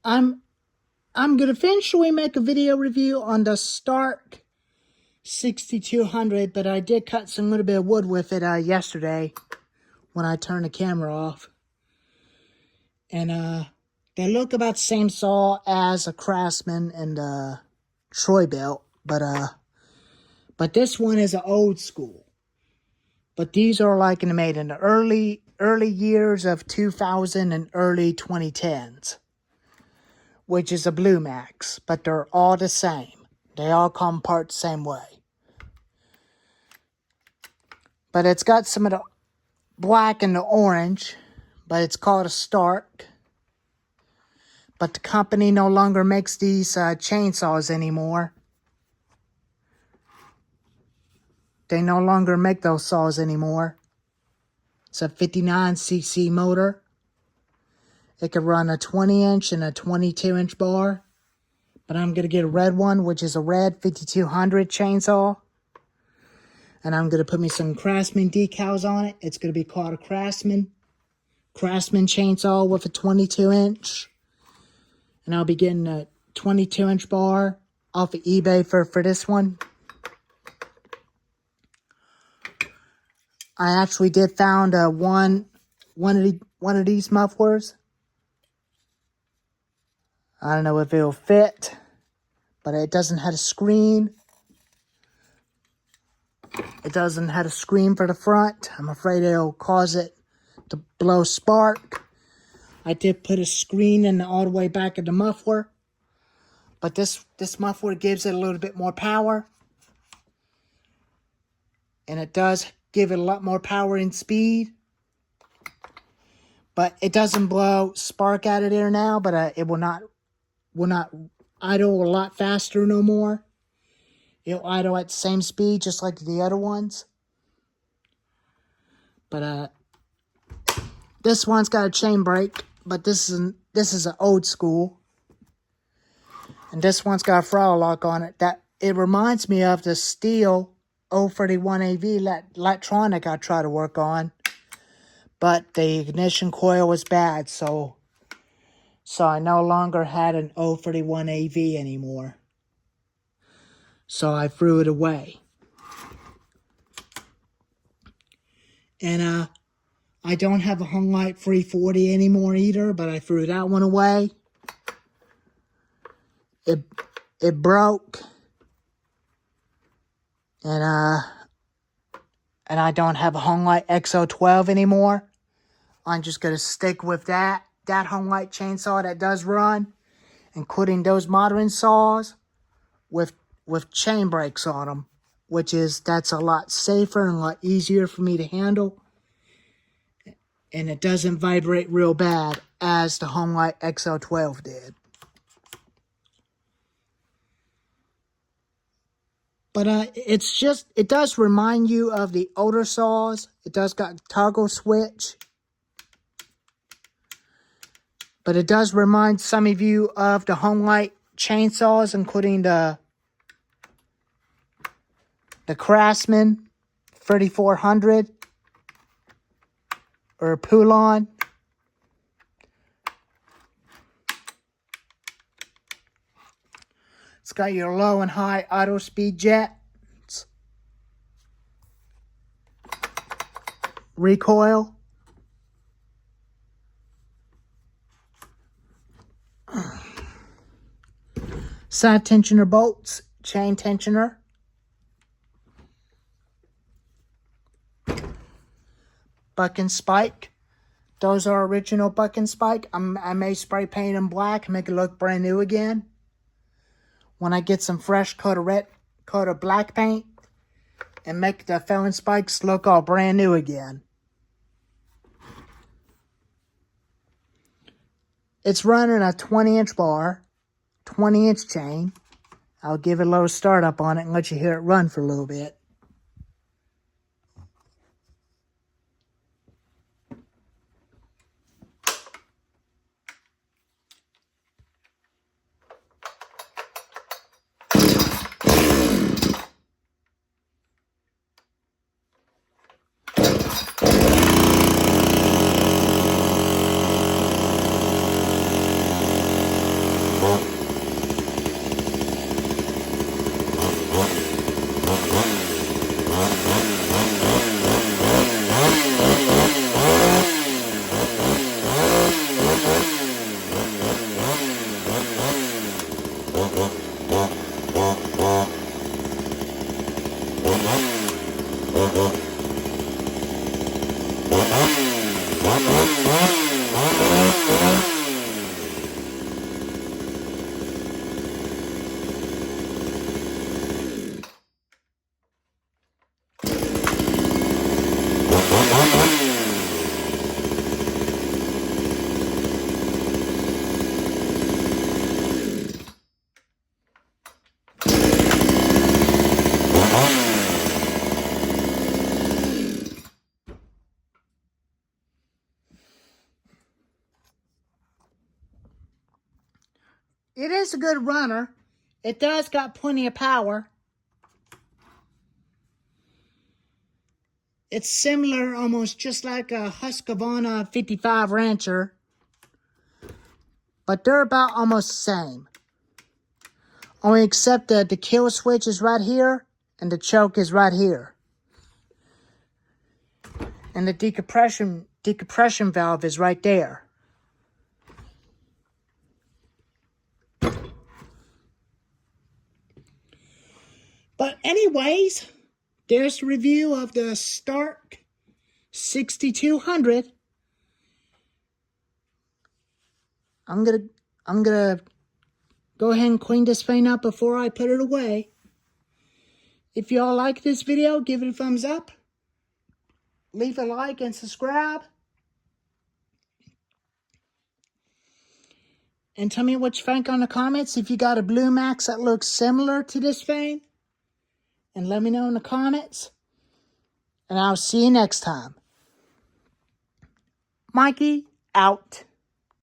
I'm I'm gonna eventually make a video review on the Stark 6200, but I did cut some little bit of wood with it yesterday when I turned the camera off. And they look about the same saw as a Craftsman and Troy-Bilt, but this one is an old school. But these are like made in the early years of 2000 and early 2010s, which is a Blue Max, but they're all the same. They all come apart the same way. But it's got some of the black and the orange, but it's called a Stark. But the company no longer makes these chainsaws anymore. They no longer make those saws anymore. It's a 59cc motor. It can run a 20-inch and a 22-inch bar. But I'm going to get a red one, which is a red 5200 chainsaw. And I'm going to put me some Craftsman decals on it. It's going to be called a Craftsman chainsaw with a 22-inch. And I'll be getting a 22-inch bar off of eBay for this one. I actually did found one of these mufflers. I don't know if it'll fit, but it doesn't have a screen. It doesn't have a screen for the front. I'm afraid it'll cause it to blow spark. I did put a screen in all the way back of the muffler, but this muffler gives it a little bit more power, and it does give it a lot more power and speed. But it doesn't blow spark out of there now, but it will not idle a lot faster no more. It'll idle at the same speed just like the other ones. But this one's got a chain brake, but this is an old school. And this one's got a throttle lock on it. That it reminds me of the Stihl 031AV electronic I tried to work on. But the ignition coil was bad, so I no longer had an 031AV anymore. So I threw it away. And I don't have a Hunlite 340 anymore either, but I threw that one away. It broke. And I don't have a Hunlite XO12 anymore. I'm just going to stick with that Hunlite chainsaw that does run, including those modern saws with chain brakes on them, that's a lot safer and a lot easier for me to handle. And it doesn't vibrate real bad as the Hunlite XO12 did. But it does remind you of the older saws. It does got a toggle switch. But it does remind some of you of the Hunlite chainsaws, including the Craftsman 3400 or Poulan. It's got your low and high auto speed jets. Recoil. Side tensioner bolts. Chain tensioner. Buck and spike. Those are original buck and spike. I may spray paint them black and make it look brand new again. When I get some fresh coat of black paint and make the felon spikes look all brand new again. It's running a 20-inch bar, 20-inch chain. I'll give it a little startup on it and let you hear it run for a little bit. It is a good runner. It does got plenty of power. It's similar, almost just like a Husqvarna 55 Rancher. But they're about almost the same. Only except that the kill switch is right here and the choke is right here. And the decompression valve is right there. But anyways, there's the review of the Stark 6200. I'm gonna go ahead and clean this thing up before I put it away. If y'all like this video, give it a thumbs up. Leave a like and subscribe. And tell me what you think on the comments. If you got a Blue Max that looks similar to this thing. And let me know in the comments. And I'll see you next time. Mikey, out.